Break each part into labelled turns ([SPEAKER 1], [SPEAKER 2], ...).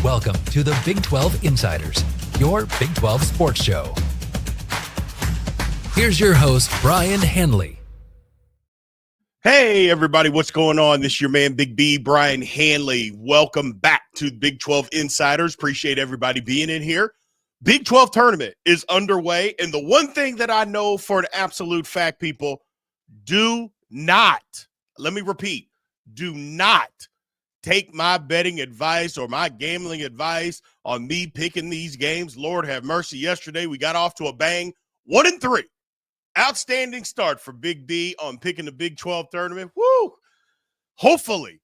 [SPEAKER 1] Welcome to the Big 12 Insiders, your Big 12 sports show. Here's your host, Brien Hanley.
[SPEAKER 2] Hey, everybody, what's going on? This is your man, Big B, Brien Hanley. Welcome back to Big 12 Insiders. Appreciate everybody being in here. Big 12 tournament is underway, and the one thing that I know for an absolute fact, people, do not, let me repeat, do not take my betting advice or my gambling advice on me picking these games. Lord have mercy. Yesterday, we got off to a bang, 1-3. Outstanding start for Big B on picking the Big 12 tournament. Woo! Hopefully,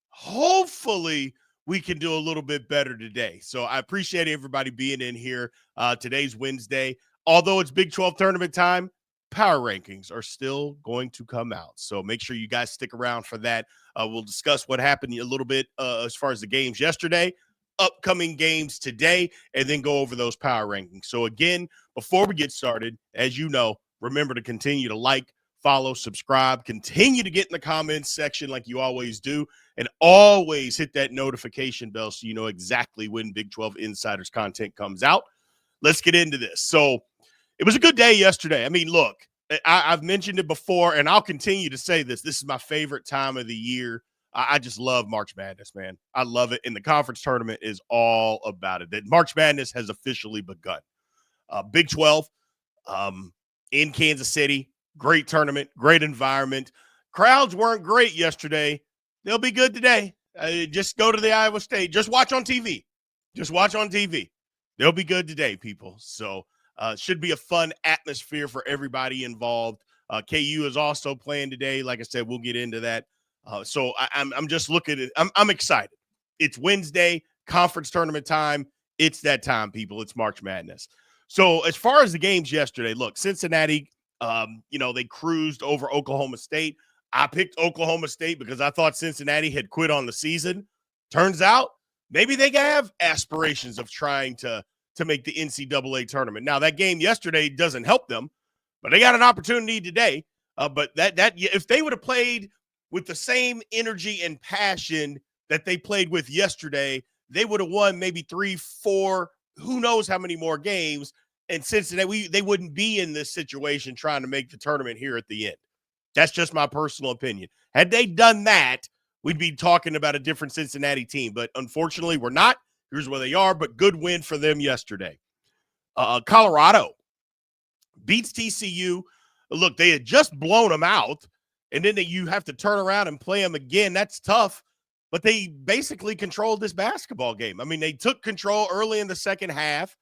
[SPEAKER 2] we can do a little bit better today. So I appreciate everybody being in here. Today's Wednesday. Although it's Big 12 tournament time, power rankings are still going to come out. So make sure you guys stick around for that. We'll discuss what happened a little bit as far as the games yesterday, upcoming games today, and then go over those power rankings. So again, before we get started, as you know, remember to continue to like, follow, subscribe, continue to get in the comments section like you always do, and always hit that notification bell so you know exactly when Big 12 Insiders content comes out. Let's get into this. So it was a good day yesterday. I mean, look, I've mentioned it before, and I'll continue to say this. This is my favorite time of the year. I just love March Madness, man. I love it, and the conference tournament is all about it. That March Madness has officially begun. Big 12, in Kansas City. Great tournament, great environment. Crowds weren't great yesterday. They'll be good today. Just go to the Iowa State. Just watch on TV. They'll be good today, people. So should be a fun atmosphere for everybody involved. KU is also playing today. Like I said, we'll get into that. So I'm just looking at it. I'm excited. It's Wednesday, conference tournament time. It's that time, people. It's March Madness. So as far as the games yesterday, look, Cincinnati, they cruised over Oklahoma State. I picked Oklahoma State because I thought Cincinnati had quit on the season. Turns out maybe they have aspirations of trying to make the NCAA tournament. Now, that game yesterday doesn't help them, but they got an opportunity today. But that if they would have played with the same energy and passion that they played with yesterday, they would have won maybe 3, 4, who knows how many more games. And Cincinnati, they wouldn't be in this situation trying to make the tournament here at the end. That's just my personal opinion. Had they done that, we'd be talking about a different Cincinnati team. But unfortunately, we're not. Here's where they are, but good win for them yesterday. Colorado beats TCU. Look, they had just blown them out, and then you have to turn around and play them again. That's tough, but they basically controlled this basketball game. I mean, they took control early in the second half.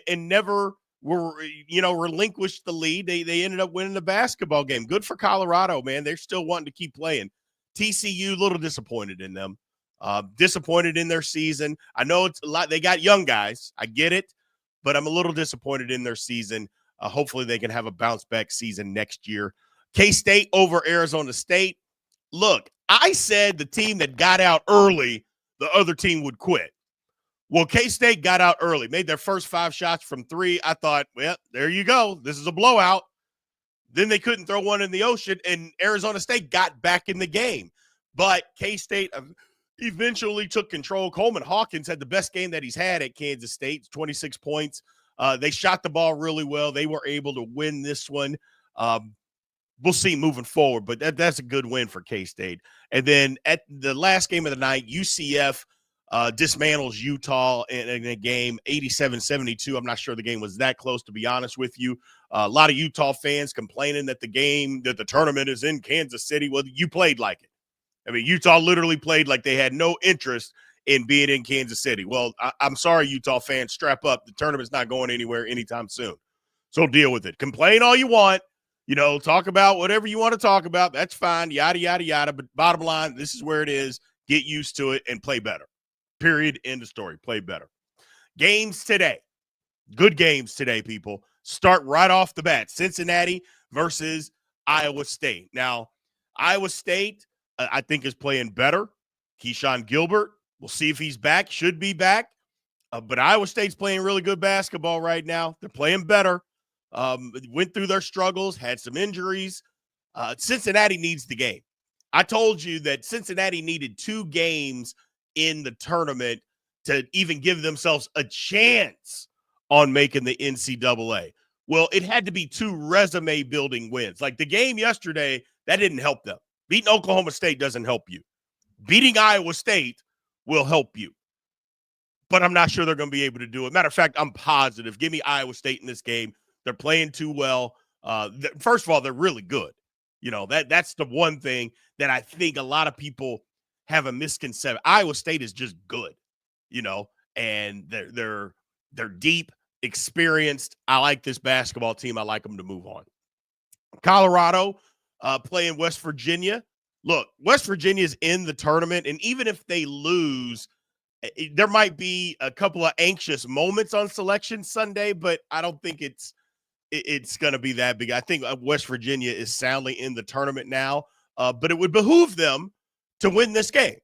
[SPEAKER 2] And never relinquished the lead. They ended up winning the basketball game. Good for Colorado, man. They're still wanting to keep playing. TCU, a little disappointed in them. Disappointed in their season. I know it's a lot. They got young guys. I get it, but I'm a little disappointed in their season. Hopefully they can have a bounce-back season next year. K-State over Arizona State. Look, I said the team that got out early, the other team would quit. Well, K-State got out early, made their first 5 shots from 3. I thought, well, there you go. This is a blowout. Then they couldn't throw one in the ocean, and Arizona State got back in the game. But K-State eventually took control. Coleman Hawkins had the best game that he's had at Kansas State, 26 points. They shot the ball really well. They were able to win this one. We'll see moving forward, but that's a good win for K-State. And then at the last game of the night, UCF dismantles Utah in a game 87-72. I'm not sure the game was that close, to be honest with you. A lot of Utah fans complaining that the tournament is in Kansas City. Well, you played like it. I mean, Utah literally played like they had no interest in being in Kansas City. Well, I'm sorry, Utah fans, strap up. The tournament's not going anywhere anytime soon. So deal with it. Complain all you want. Talk about whatever you want to talk about. That's fine, yada, yada, yada. But bottom line, this is where it is. Get used to it and play better. Period. End of story. Play better. Games today. Good games today, people. Start right off the bat. Cincinnati versus Iowa State. Now, Iowa State, I think, is playing better. Keyshawn Gilbert, we'll see if he's back. Should be back. But Iowa State's playing really good basketball right now. They're playing better. Went through their struggles, had some injuries. Cincinnati needs the game. I told you that Cincinnati needed 2 games in the tournament to even give themselves a chance on making the NCAA. Well, it had to be 2 resume building wins. Like the game yesterday, that didn't help them. Beating Oklahoma State doesn't help you. Beating Iowa State will help you. But I'm not sure they're going to be able to do it. Matter of fact, I'm positive. Give me Iowa State in this game. They're playing too well. First of all, they're really good. That's the one thing that I think a lot of people have a misconception. Iowa State is just good, and they're deep, experienced. I like this basketball team. I like them to move on. Colorado playing West Virginia. Look, West Virginia is in the tournament, and even if they lose, there might be a couple of anxious moments on Selection Sunday, but I don't think it's going to be that big. I think West Virginia is soundly in the tournament now, but it would behoove them to win this game.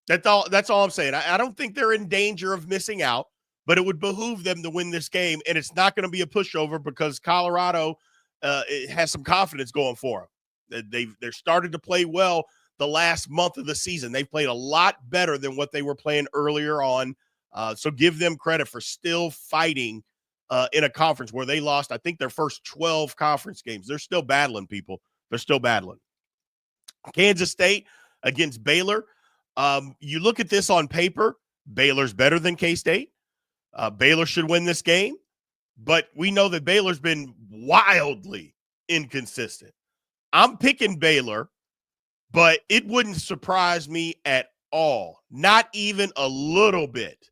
[SPEAKER 2] That's all I'm saying. I don't think they're in danger of missing out, but it would behoove them to win this game, and it's not going to be a pushover because Colorado it has some confidence going for them. They're started to play well the last month of the season. They've played a lot better than what they were playing earlier on, so give them credit for still fighting in a conference where they lost, I think, their first 12 conference games. They're still battling, people. They're still battling. Kansas State against Baylor. You look at this on paper, Baylor's better than K-State. Baylor should win this game, but we know that Baylor's been wildly inconsistent. I'm picking Baylor, but it wouldn't surprise me at all, not even a little bit,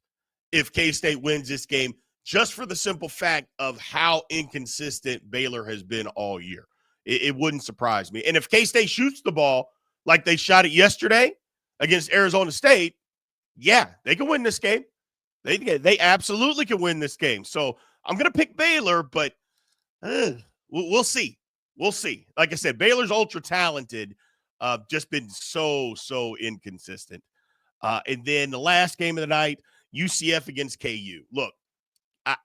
[SPEAKER 2] if K-State wins this game, just for the simple fact of how inconsistent Baylor has been all year. It wouldn't surprise me. And if K-State shoots the ball like they shot it yesterday against Arizona State, yeah, they can win this game. They absolutely can win this game. So I'm going to pick Baylor, but we'll see. We'll see. Like I said, Baylor's ultra talented, just been so inconsistent. And then the last game of the night, UCF against KU. Look,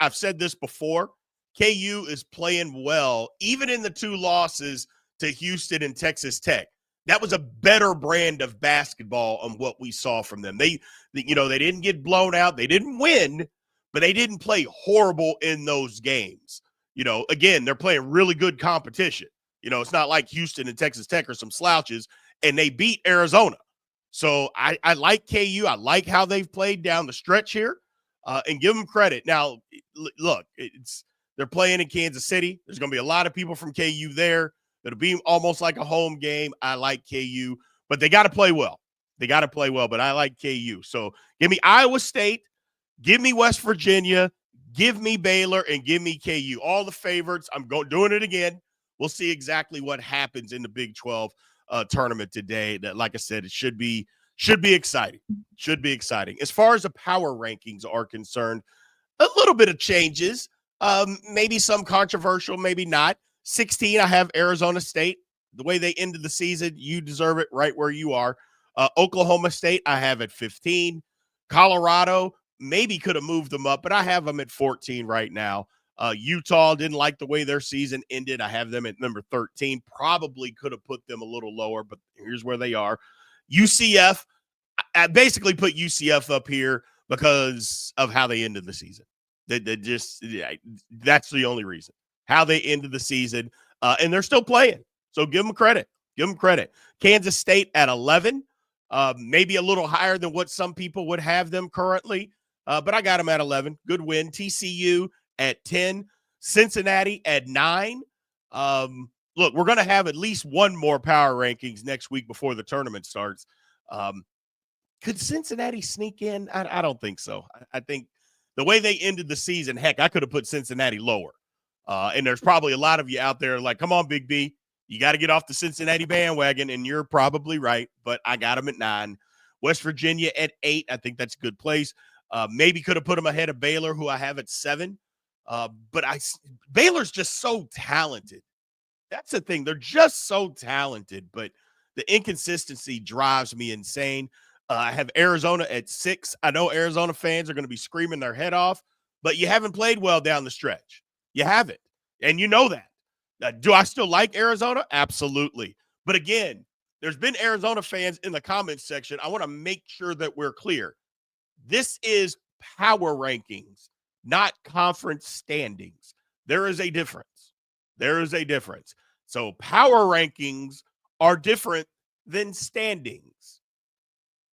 [SPEAKER 2] I've said this before. KU is playing well, even in the 2 losses to Houston and Texas Tech. That was a better brand of basketball on what we saw from them. They didn't get blown out. They didn't win, but they didn't play horrible in those games. Again, they're playing really good competition. It's not like Houston and Texas Tech are some slouches, and they beat Arizona. So I like KU. I like how they've played down the stretch here, and give them credit. Now, look, they're playing in Kansas City. There's going to be a lot of people from KU there. It'll be almost like a home game. I like KU, but they got to play well. But I like KU. So give me Iowa State, give me West Virginia, give me Baylor, and give me KU. All the favorites. I'm doing it again. We'll see exactly what happens in the Big 12 tournament today. That, like I said, it should be exciting. Should be exciting. As far as the power rankings are concerned, a little bit of changes. Maybe some controversial, maybe not. 16, I have Arizona State. The way they ended the season, you deserve it right where you are. Oklahoma State, I have at 15. Colorado, maybe could have moved them up, but I have them at 14 right now. Utah, didn't like the way their season ended. I have them at number 13. Probably could have put them a little lower, but here's where they are. UCF, I basically put UCF up here because of how they ended the season. That's the only reason. How they ended the season, and they're still playing. So give them credit. Kansas State at 11, maybe a little higher than what some people would have them currently, but I got them at 11. Good win. TCU at 10. Cincinnati at 9. Look, we're going to have at least one more power rankings next week before the tournament starts. Could Cincinnati sneak in? I don't think so. I think the way they ended the season, heck, I could have put Cincinnati lower. And there's probably a lot of you out there like, come on, Big B, you got to get off the Cincinnati bandwagon, and you're probably right, but I got them at 9. West Virginia at 8. I think that's a good place. Maybe could have put them ahead of Baylor, who I have at 7. But Baylor's just so talented. That's the thing. They're just so talented, but the inconsistency drives me insane. I have Arizona at 6. I know Arizona fans are going to be screaming their head off, but you haven't played well down the stretch. You haven't, and you know that. Do I still like Arizona? Absolutely. But again, there's been Arizona fans in the comments section. I want to make sure that we're clear. This is power rankings, not conference standings. There is a difference. There is a difference. So power rankings are different than standings.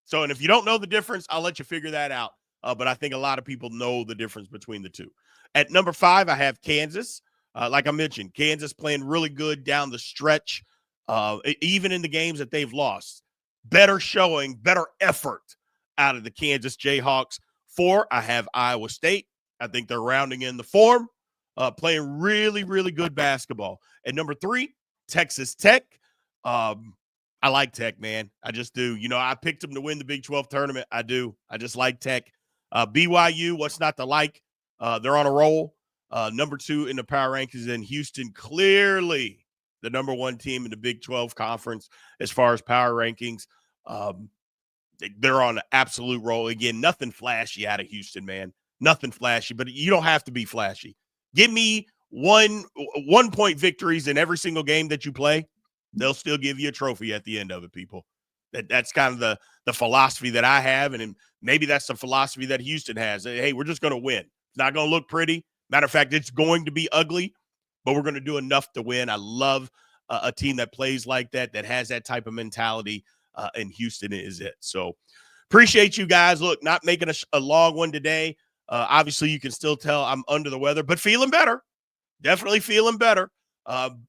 [SPEAKER 2] So, and if you don't know the difference, I'll let you figure that out. But I think a lot of people know the difference between the two. At number 5, I have Kansas. Like I mentioned, Kansas playing really good down the stretch, even in the games that they've lost. Better showing, better effort out of the Kansas Jayhawks. 4, I have Iowa State. I think they're rounding in the form, playing really, really good basketball. At number 3, Texas Tech. I like Tech, man. I just do. You know, I picked them to win the Big 12 tournament. I do. I just like Tech. BYU, what's not to like? They're on a roll. Number 2 in the power rankings, in Houston, clearly the number 1 team in the Big 12 conference as far as power rankings. They're on an absolute roll. Again, nothing flashy out of Houston, man. Nothing flashy, but you don't have to be flashy. Give me one-point victories in every single game that you play. They'll still give you a trophy at the end of it, people. That's kind of the philosophy that I have, and maybe that's the philosophy that Houston has. Hey, we're just going to win. It's not going to look pretty. Matter of fact, it's going to be ugly, but we're going to do enough to win. I love a team that plays like that has that type of mentality, and Houston is it. So appreciate you guys. Look, not making a long one today. Obviously, you can still tell I'm under the weather, but feeling better. Definitely feeling better.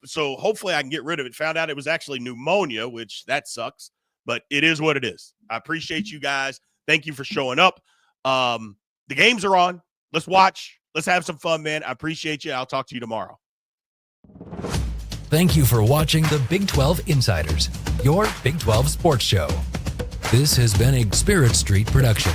[SPEAKER 2] So hopefully I can get rid of it. Found out it was actually pneumonia, which that sucks, but it is what it is. I appreciate you guys. Thank you for showing up. The games are on. Let's watch. Let's have some fun, man. I appreciate you. I'll talk to you tomorrow.
[SPEAKER 1] Thank you for watching the Big 12 Insiders, your Big 12 sports show. This has been a Spirit Street production.